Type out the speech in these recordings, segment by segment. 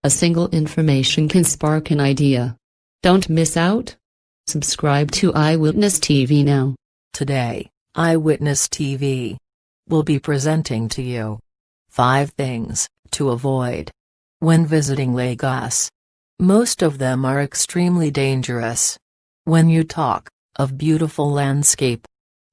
A single information can spark an idea. Don't miss out. Subscribe to Eyewitness TV now. Today, Eyewitness TV will be presenting to you 5 things to avoid when visiting Lagos. Most of them are extremely dangerous. When you talk of beautiful landscape,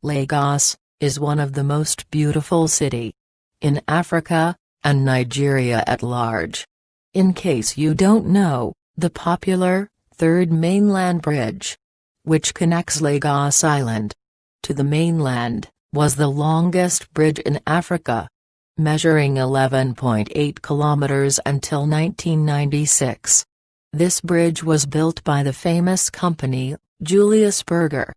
Lagos is one of the most beautiful city in Africa and Nigeria at large. In case you don't know, the popular Third Mainland Bridge, which connects Lagos Island to the mainland, was the longest bridge in Africa, measuring 11.8 kilometers until 1996. This bridge was built by the famous company, Julius Berger,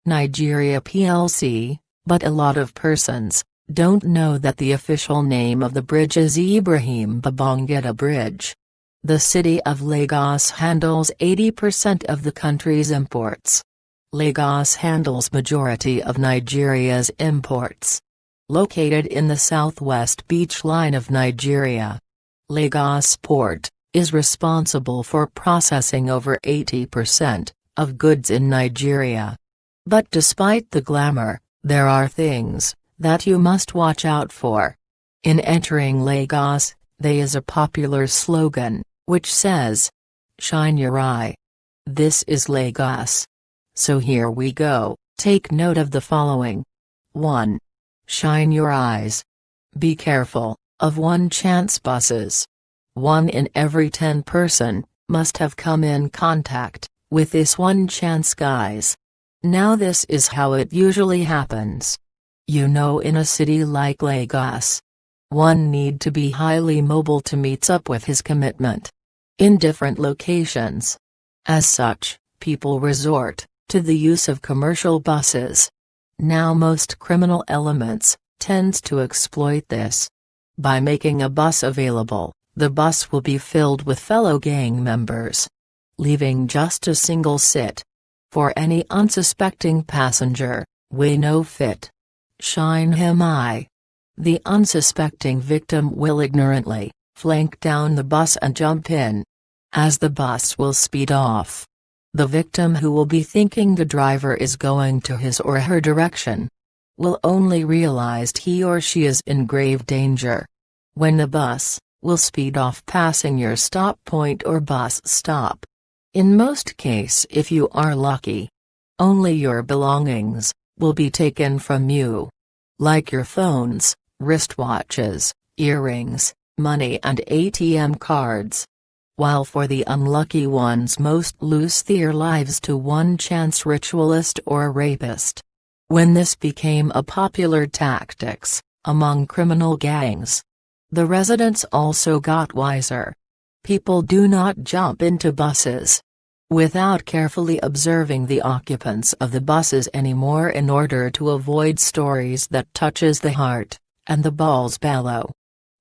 Nigeria plc, but a lot of persons don't know that the official name of the bridge is Ibrahim Babangida Bridge. The city of Lagos handles 80% of the country's imports. Lagos handles majority of Nigeria's imports. Located in the southwest beach line of Nigeria, Lagos Port is responsible for processing over 80% of goods in Nigeria. But despite the glamour, there are things that you must watch out for. In entering Lagos, there is a popular slogan, which says, "Shine your eye." This is Lagos. So here we go. Take note of the following. 1. Shine your eyes. Be careful of one-chance buses. 1 in every 10 person must have come in contact with this one-chance guys. Now this is how it usually happens. In a city like Lagos, one need to be highly mobile to meet up with his commitment in different locations. As such, people resort to the use of commercial buses. Now most criminal elements tends to exploit this. By making a bus available, the bus will be filled with fellow gang members, leaving just a single seat for any unsuspecting passenger. We no fit. Shine him eye. The unsuspecting victim will ignorantly flank down the bus and jump in. As the bus will speed off, the victim, who will be thinking the driver is going to his or her direction, will only realize he or she is in grave danger when the bus will speed off passing your stop point or bus stop. In most cases, if you are lucky, only your belongings will be taken from you, like your phones, wristwatches, earrings, money and ATM cards. While for the unlucky ones, most lose their lives to one-chance ritualist or rapist. When this became a popular tactics among criminal gangs, the residents also got wiser. People do not jump into buses without carefully observing the occupants of the buses anymore, in order to avoid stories that touches the heart and the balls bellow.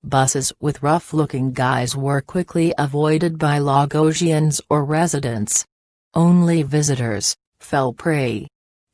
Buses with rough-looking guys were quickly avoided by Lagosians or residents. Only visitors fell prey.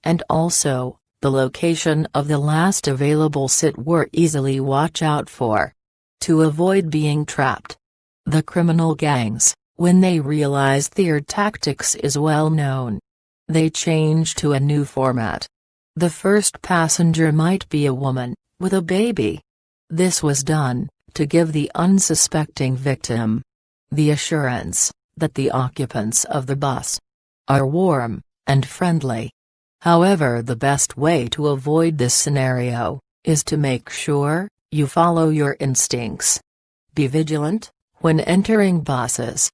And also, the location of the last available seat were easily watch out for. To avoid being trapped, the criminal gangs, when they realize their tactics is well known, they change to a new format. The first passenger might be a woman with a baby. This was done to give the unsuspecting victim the assurance that the occupants of the bus are warm and friendly. However, the best way to avoid this scenario is to make sure you follow your instincts. Be vigilant when entering buses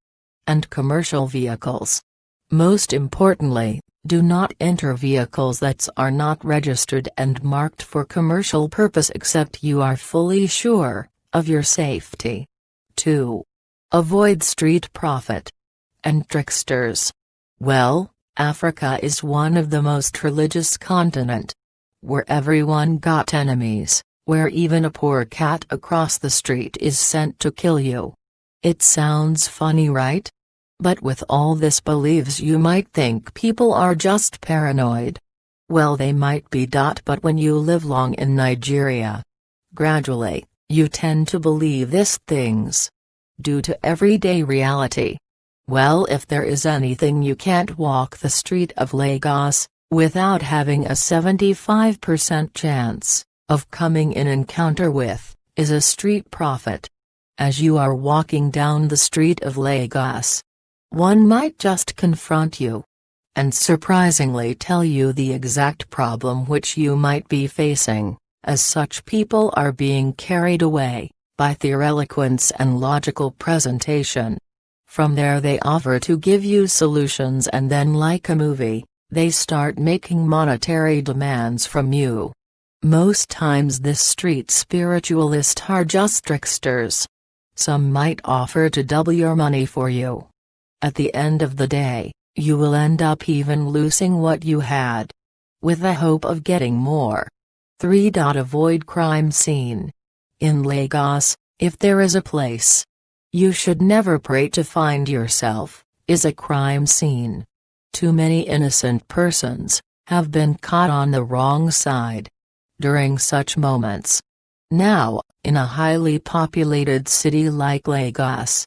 and commercial vehicles. Most importantly, do not enter vehicles that are not registered and marked for commercial purpose except you are fully sure of your safety. 2. Avoid street profit and tricksters. Well, Africa is one of the most religious continent, where everyone got enemies, where even a poor cat across the street is sent to kill you. It sounds funny, right? But with all this beliefs, you might think people are just paranoid. Well, they might be. But when you live long in Nigeria, gradually, you tend to believe these things. due to everyday reality. Well, if there is anything you can't walk the street of Lagos without having a 75% chance of coming in encounter with, is a street prophet. As you are walking down the street of Lagos, one might just confront you and surprisingly tell you the exact problem which you might be facing, as such people are being carried away by their eloquence and logical presentation. From there they offer to give you solutions, and then, like a movie, they start making monetary demands from you. Most times this street spiritualist are just tricksters. Some might offer to double your money for you. At the end of the day, you will end up even losing what you had, with the hope of getting more. 3. Avoid crime scene. In Lagos, if there is a place you should never pray to find yourself, is a crime scene. Too many innocent persons have been caught on the wrong side during such moments. Now, in a highly populated city like Lagos,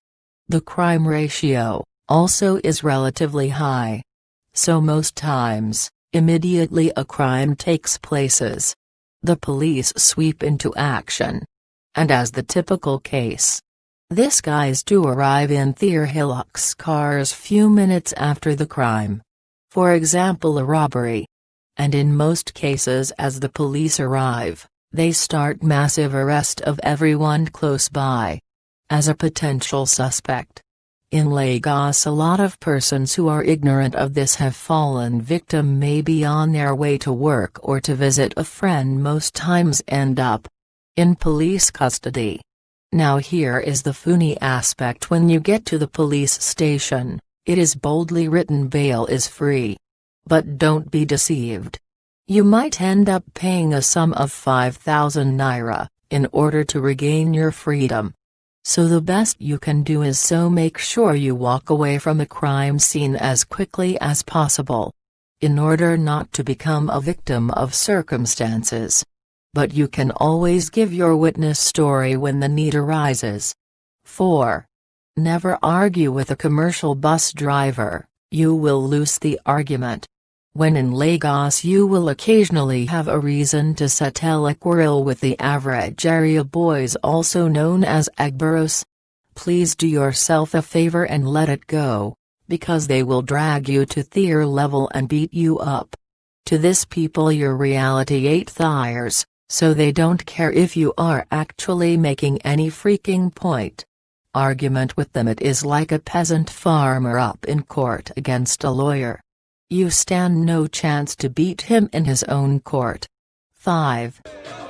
the crime ratio also is relatively high. So most times, immediately a crime takes place, the police sweep into action. And as the typical case, these guys do arrive in their Hilux cars few minutes after the crime. For example, a robbery. And in most cases, as the police arrive, they start massive arrest of everyone close by as a potential suspect. In Lagos, a lot of persons who are ignorant of this have fallen victim, maybe on their way to work or to visit a friend, most times end up in police custody. Now here is the funny aspect: when you get to the police station, it is boldly written bail is free. But don't be deceived. You might end up paying a sum of 5,000 naira in order to regain your freedom. So the best you can do is make sure you walk away from the crime scene as quickly as possible, in order not to become a victim of circumstances. But you can always give your witness story when the need arises. 4. Never argue with a commercial bus driver, you will lose the argument. When in Lagos, you will occasionally have a reason to settle a quarrel with the average area boys, also known as agbaros. Please do yourself a favor and let it go, because they will drag you to their level and beat you up. To this people your reality ain't theirs, so they don't care if you are actually making any freaking point. Argument with them, it is like a peasant farmer up in court against a lawyer. You stand no chance to beat him in his own court. 5.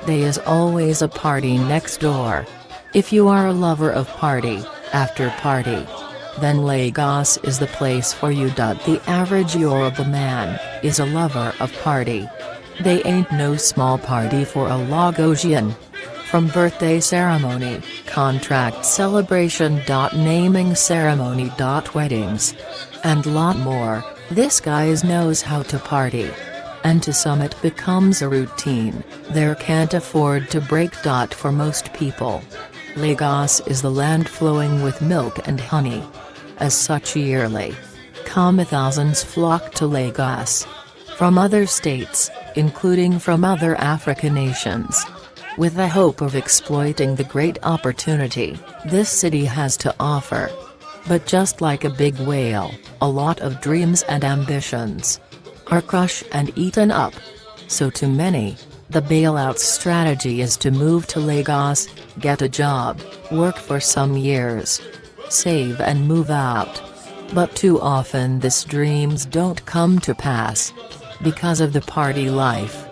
There is always a party next door. If you are a lover of party, after party, then Lagos is the place for you. The average Yoruba man is a lover of party. They ain't no small party for a Lagosian. From birthday ceremony, contract celebration, naming ceremony, weddings, and lot more, this guys knows how to party. And to some it becomes a routine they can't afford to break. For most people, Lagos is the land flowing with milk and honey. As such, yearly, thousands flock to Lagos from other states, including from other African nations, with the hope of exploiting the great opportunity this city has to offer. But just like a big whale, a lot of dreams and ambitions are crushed and eaten up. So to many, the bailout strategy is to move to Lagos, get a job, work for some years, save and move out. But too often these dreams don't come to pass because of the party life.